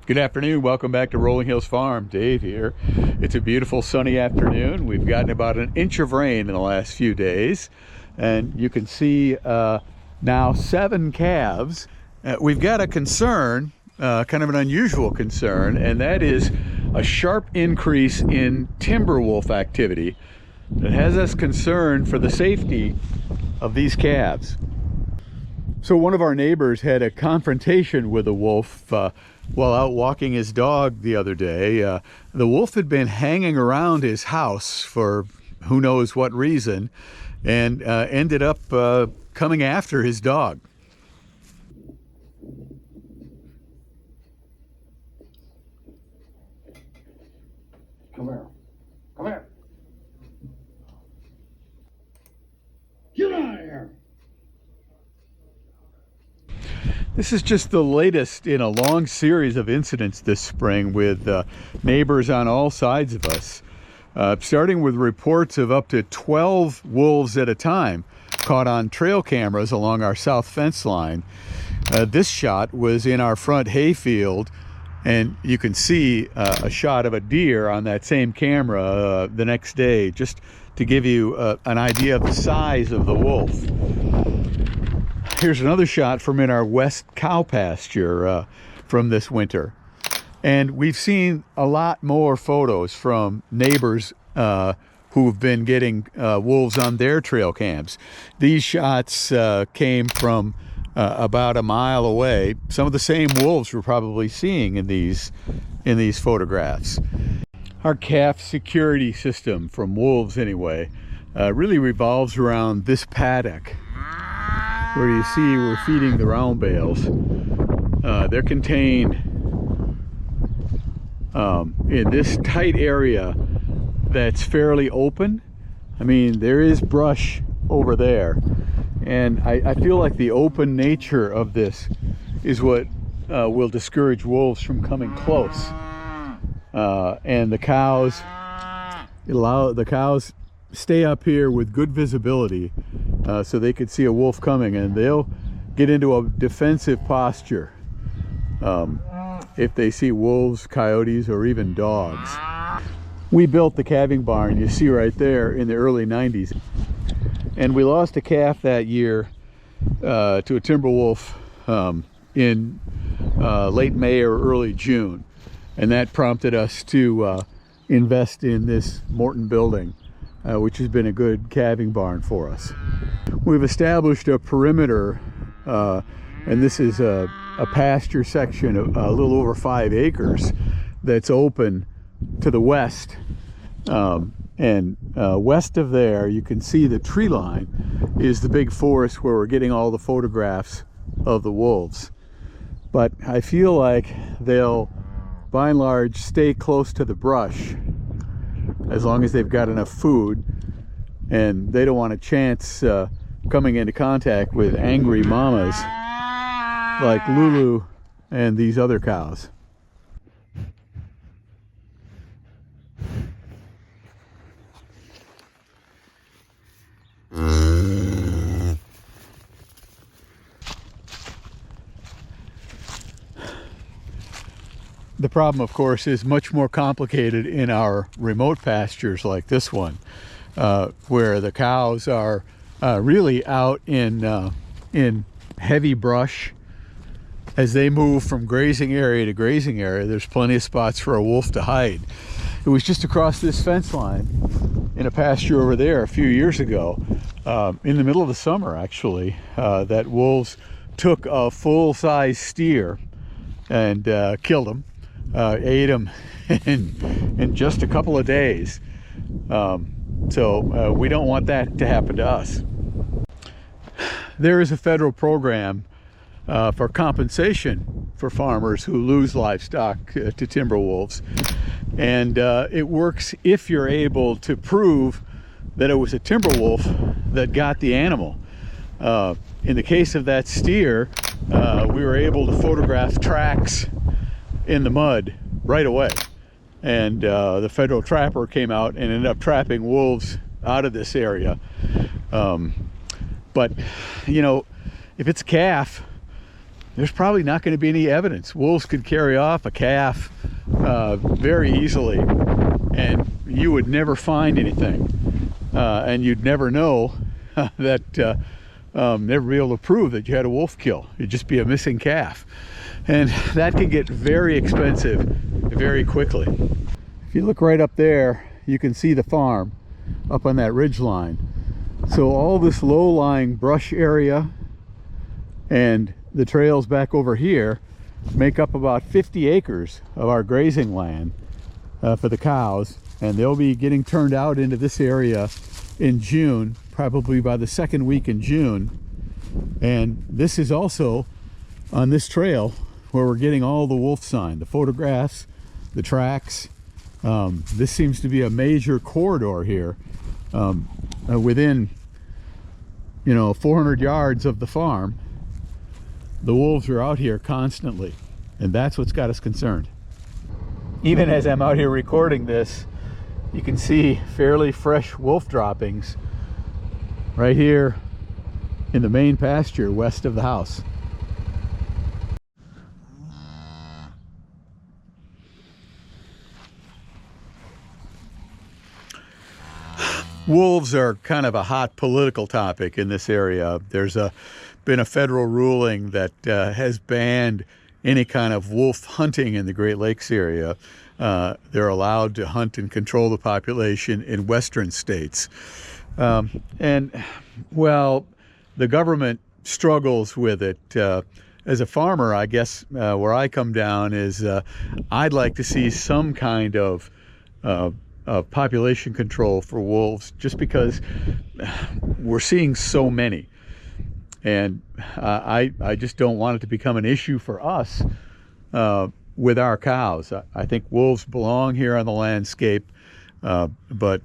Good afternoon. Welcome back to Rolling Hills Farm. Dave here. It's a beautiful sunny afternoon. We've gotten about an inch of rain in the last few days, and you can see now 7 calves. We've got a concern, kind of an unusual concern, and that is a sharp increase in Timberwolf activity that has us concerned for the safety of these calves. So one of our neighbors had a confrontation with a wolf while out walking his dog the other day. The wolf had been hanging around his house for who knows what reason, and ended up coming after his dog. Come here. Come here. Get out of here. This is just the latest in a long series of incidents this spring with neighbors on all sides of us, starting with reports of up to 12 wolves at a time caught on trail cameras along our south fence line. This shot was in our front hayfield, and you can see a shot of a deer on that same camera the next day, just to give you an idea of the size of the wolf. Here's another shot from in our west cow pasture from this winter. And we've seen a lot more photos from neighbors who've been getting wolves on their trail cams. These shots came from about a mile away. Some of the same wolves we're probably seeing in these photographs. Our calf security system, from wolves anyway, really revolves around this paddock, where you see we're feeding the round bales. They're contained in this tight area that's fairly open. I mean, there is brush over there, and I feel like the open nature of this is what will discourage wolves from coming close. And the cows stay up here with good visibility, so they could see a wolf coming, and they'll get into a defensive posture if they see wolves, coyotes, or even dogs. We built the calving barn you see right there in the early 90s, and we lost a calf that year to a timber wolf in late May or early June, and that prompted us to invest in this Morton building, which has been a good calving barn for us. We've established a perimeter, and this is a pasture section of a little over 5 acres that's open to the west. And west of there, you can see the tree line is the big forest where we're getting all the photographs of the wolves. But I feel like they'll, by and large, stay close to the brush as long as they've got enough food, and they don't want a chance coming into contact with angry mamas like Lulu and these other cows. The problem, of course, is much more complicated in our remote pastures like this one, where the cows are really out in heavy brush. As they move from grazing area to grazing area, there's plenty of spots for a wolf to hide. It was just across this fence line in a pasture over there a few years ago, in the middle of the summer actually, that wolves took a full-size steer and killed him. Ate him in just a couple of days. So we don't want that to happen to us. There is a federal program for compensation for farmers who lose livestock to timber wolves, and it works if you're able to prove that it was a timber wolf that got the animal. In the case of that steer, we were able to photograph tracks in the mud right away, and the federal trapper came out and ended up trapping wolves out of this area. But you know, if it's a calf, there's probably not going to be any evidence. Wolves could carry off a calf very easily, and you would never find anything, and you'd never know that, never be able to prove that you had a wolf kill. It'd just be a missing calf, and that can get very expensive very quickly. If you look right up there, you can see the farm up on that ridge line. So all this low-lying brush area and the trails back over here make up about 50 acres of our grazing land for the cows, and they'll be getting turned out into this area in June, probably by the second week in June. And this is also on this trail where we're getting all the wolf sign, the photographs, the tracks. This seems to be a major corridor here, within 400 yards of the farm. The wolves are out here constantly, and that's what's got us concerned. Even as I'm out here recording this, you can see fairly fresh wolf droppings right here in the main pasture west of the house. Wolves are kind of a hot political topic in this area. There's been a federal ruling that has banned any kind of wolf hunting in the Great Lakes area. They're allowed to hunt and control the population in western states. And, well, the government struggles with it. As a farmer, I guess where I come down is I'd like to see some kind of population control for wolves, just because we're seeing so many, and I just don't want it to become an issue for us with our cows. I think wolves belong here on the landscape, but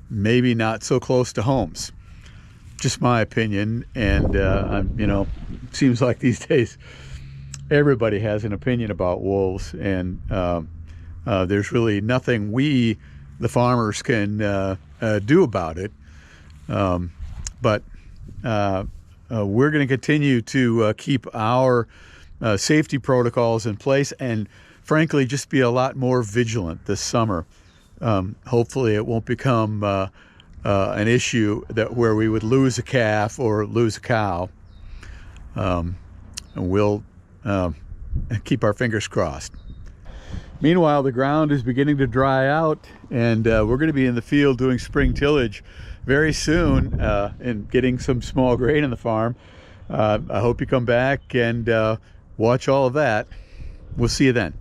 maybe not so close to homes. Just my opinion, and seems like these days everybody has an opinion about wolves, and there's really nothing we, the farmers, can do about it. But we're going to continue to keep our safety protocols in place, and frankly just be a lot more vigilant this summer. Hopefully it won't become an issue where we would lose a calf or lose a cow. And we'll keep our fingers crossed. Meanwhile, the ground is beginning to dry out, and we're going to be in the field doing spring tillage very soon and getting some small grain in the farm. I hope you come back and watch all of that. We'll see you then.